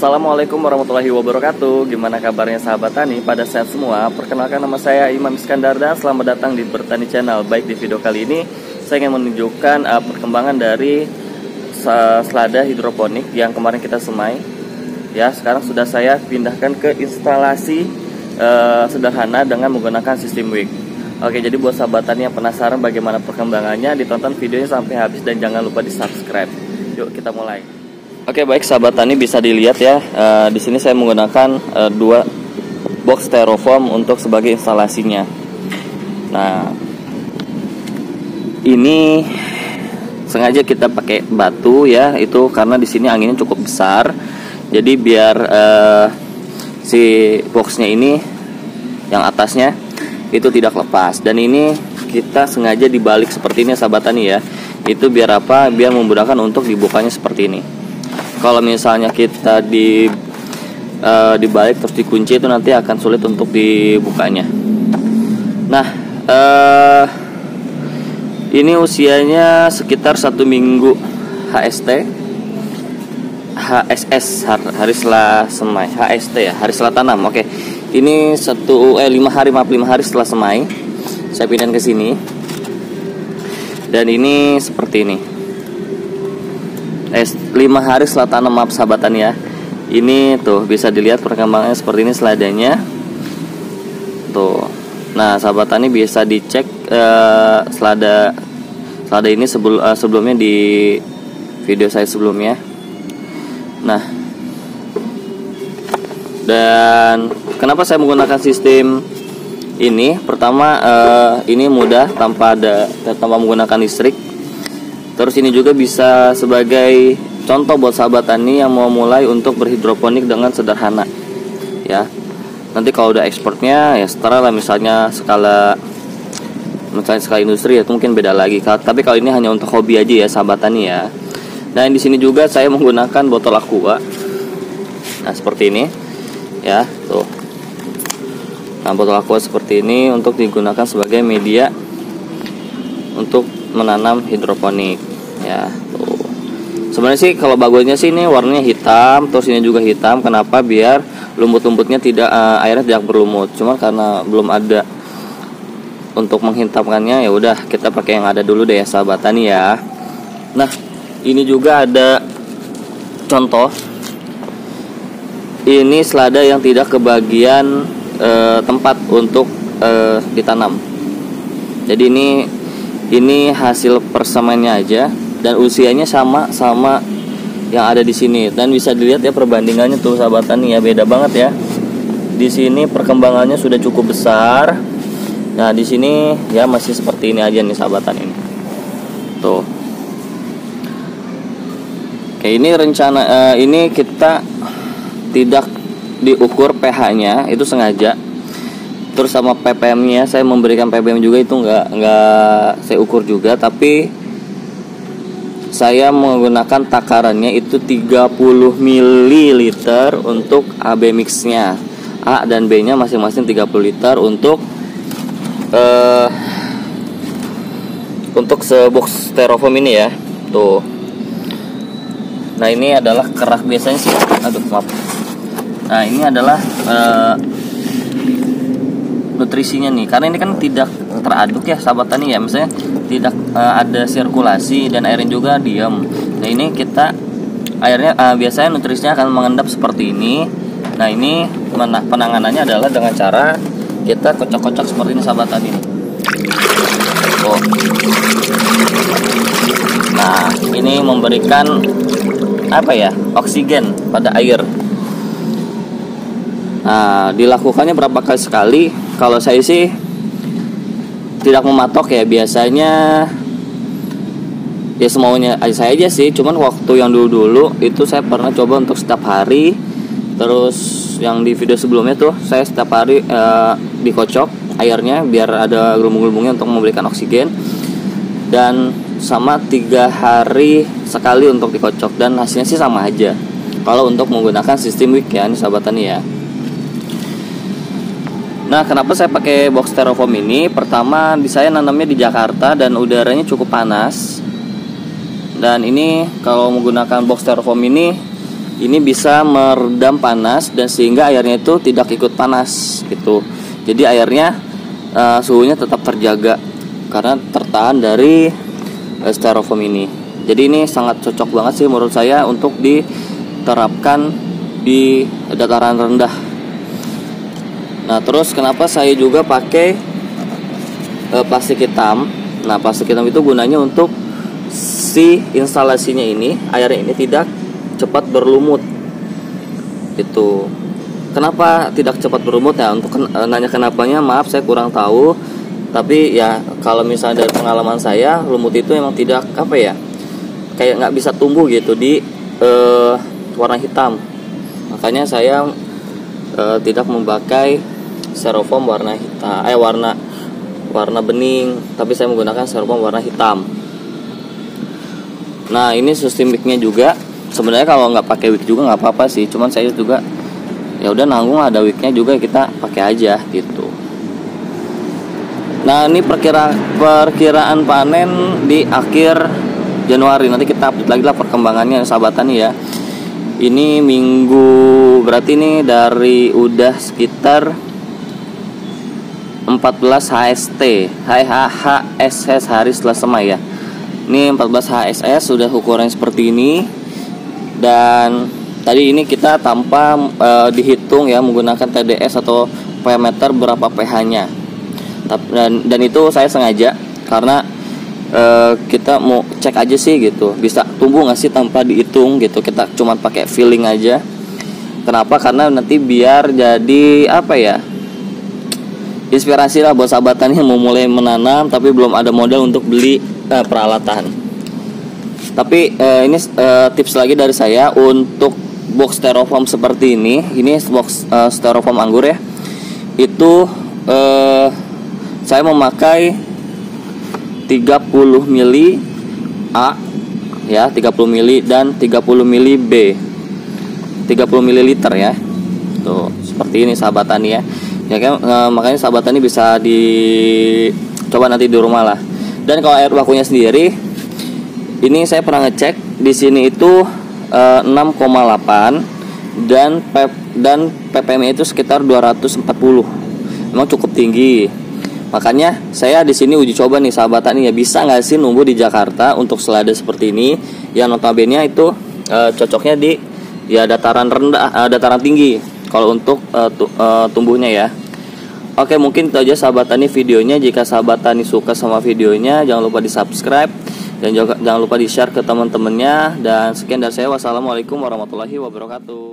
Assalamualaikum warahmatullahi wabarakatuh. Gimana kabarnya sahabat tani? Pada sehat semua. Perkenalkan, nama saya Imam Iskandar dan selamat datang di Bertani Channel. Baik, di video kali ini saya ingin menunjukkan perkembangan dari selada hidroponik yang kemarin kita semai. Ya, sekarang sudah saya pindahkan ke instalasi sederhana dengan menggunakan sistem wick. Oke, jadi buat sahabat tani yang penasaran bagaimana perkembangannya, ditonton videonya sampai habis dan jangan lupa di subscribe. Yuk kita mulai. Oke, baik sahabat tani, bisa dilihat ya, di sini saya menggunakan dua box styrofoam untuk sebagai instalasinya. Nah, ini sengaja kita pakai batu ya, itu karena di sini anginnya cukup besar. Jadi biar si boxnya ini yang atasnya itu tidak lepas. Dan ini kita sengaja dibalik seperti ini sahabat tani ya. Itu biar apa? Biar memudahkan untuk dibukanya seperti ini. Kalau misalnya kita dibalik terus dikunci, itu nanti akan sulit untuk dibukanya. Nah, ini usianya sekitar 1 minggu HSS, hari setelah semai. HST ya, hari setelah tanam. Oke, ini 5 hari setelah semai. Saya pindahin ke sini. Dan ini seperti ini. 5 hari setelah tanam, maaf sahabat tani ya. Ini tuh bisa dilihat perkembangannya seperti ini seladanya. Tuh. Nah, sahabat tani bisa dicek selada ini sebelumnya di video saya sebelumnya. Nah, dan kenapa saya menggunakan sistem ini? Pertama, ini mudah tanpa menggunakan listrik. Terus ini juga bisa sebagai contoh buat sahabat tani yang mau mulai untuk berhidroponik dengan sederhana ya. Nanti kalau udah ekspornya ya setara lah, misalnya skala industri ya itu mungkin beda lagi. Tapi kalau ini hanya untuk hobi aja ya sahabat tani ya. Dan di sini juga saya menggunakan botol aqua. Nah, seperti ini ya, tuh. Nah, botol aqua seperti ini untuk digunakan sebagai media untuk menanam hidroponik ya. Tuh. Sebenarnya sih kalau bagusnya sih ini warnanya hitam, terus ini juga hitam. Kenapa? Biar lumut-lumutnya airnya tidak berlumut. Cuma karena belum ada untuk menghitamkannya, ya udah kita pakai yang ada dulu deh ya sahabat tani ya. Nah, ini juga ada contoh. Ini selada yang tidak kebagian tempat untuk ditanam. Jadi ini hasil persamaiannya aja, dan usianya sama yang ada di sini. Dan bisa dilihat ya perbandingannya tuh sahabat tani ya, beda banget ya. Di sini perkembangannya sudah cukup besar. Nah, di sini ya masih seperti ini aja nih sahabat tani ini. Tuh. Oke, ini rencana ini kita tidak diukur pH-nya, itu sengaja. Terus sama ppm-nya, saya memberikan ppm juga, itu nggak saya ukur juga, tapi saya menggunakan takarannya itu 30 ml untuk AB mix-nya. A dan B-nya masing-masing 30 liter untuk sebox styrofoam ini ya. Tuh. Nah, ini adalah kerak biasanya sih. Aduh, maaf. Nah, ini adalah nutrisinya nih, karena ini kan tidak teraduk ya sahabat tani ya, misalnya tidak ada sirkulasi dan airnya juga diam. Nah, ini kita airnya biasanya nutrisinya akan mengendap seperti ini. Nah, ini penanganannya adalah dengan cara kita kocok-kocok seperti ini sahabat tani. Oh. Nah, ini memberikan oksigen pada air. Nah, dilakukannya berapa kali sekali? Kalau saya sih tidak mematok ya, biasanya ya semaunya saya aja sih. Cuman waktu yang dulu itu saya pernah coba untuk setiap hari. Terus yang di video sebelumnya tuh saya setiap hari dikocok airnya biar ada gelembung-gelembungnya untuk memberikan oksigen. Dan sama 3 hari sekali untuk dikocok, dan hasilnya sih sama aja kalau untuk menggunakan sistem wick ya, ini sahabat tani ya. Nah, kenapa saya pakai box styrofoam ini? Pertama, saya nanamnya di Jakarta dan udaranya cukup panas. Dan ini kalau menggunakan box styrofoam ini ini bisa meredam panas dan sehingga airnya itu tidak ikut panas gitu. Jadi airnya suhunya tetap terjaga karena tertahan dari styrofoam ini. Jadi ini sangat cocok banget sih menurut saya untuk diterapkan di dataran rendah. Nah, terus kenapa saya juga pakai plastik hitam? Nah, plastik hitam itu gunanya untuk si instalasinya ini, airnya ini tidak cepat berlumut. Itu. Kenapa tidak cepat berlumut ya? Untuk nanya kenapanya, maaf saya kurang tahu. Tapi ya kalau misalnya dari pengalaman saya, lumut itu emang tidak apa ya? Kayak nggak bisa tumbuh gitu di warna hitam. Makanya saya tidak memakai styrofoam warna hitam, warna bening, tapi saya menggunakan styrofoam warna hitam. Nah, ini sistem wicnya juga. Sebenarnya kalau nggak pakai wick juga nggak apa-apa sih. Cuman saya juga ya udah nanggung ada wicknya juga, kita pakai aja gitu. Nah, ini perkiraan panen di akhir Januari. Nanti kita update lagi lah perkembangannya sahabat tani ya. Ini minggu, berarti ini dari udah sekitar 14 HSS hari setelah semai ya. Ini 14 HSS sudah ukuran seperti ini. Dan tadi ini kita tanpa dihitung ya menggunakan TDS atau pH meter berapa pH-nya. Dan itu saya sengaja karena kita mau cek aja sih gitu, bisa tumbuh nggak sih tanpa dihitung gitu. Kita cuma pakai feeling aja. Kenapa? Karena nanti biar jadi apa ya, inspirasi lah buat sahabat tani yang mau mulai menanam tapi belum ada modal untuk beli peralatan. Tapi ini tips lagi dari saya untuk box styrofoam seperti ini. Ini box styrofoam anggur ya. Itu saya memakai 30 mili A ya, 30 mili dan 30 mili B. 30 ml ya. Tuh, seperti ini sahabat tani ya. Ya kan, makanya sahabat tani bisa dicoba nanti di rumah lah. Dan kalau air bakunya sendiri, ini saya pernah ngecek di sini itu 6,8 dan ppm itu sekitar 240. Memang cukup tinggi. Makanya saya di sini uji coba nih sahabat tani ya, bisa nggak sih numbuh di Jakarta untuk selada seperti ini yang notabene itu cocoknya di ya dataran rendah, dataran tinggi kalau untuk tumbuhnya ya. Oke, mungkin itu aja sahabat tani videonya. Jika sahabat tani suka sama videonya, jangan lupa di subscribe dan juga jangan lupa di share ke teman-temannya. Dan sekian dari saya, wassalamualaikum warahmatullahi wabarakatuh.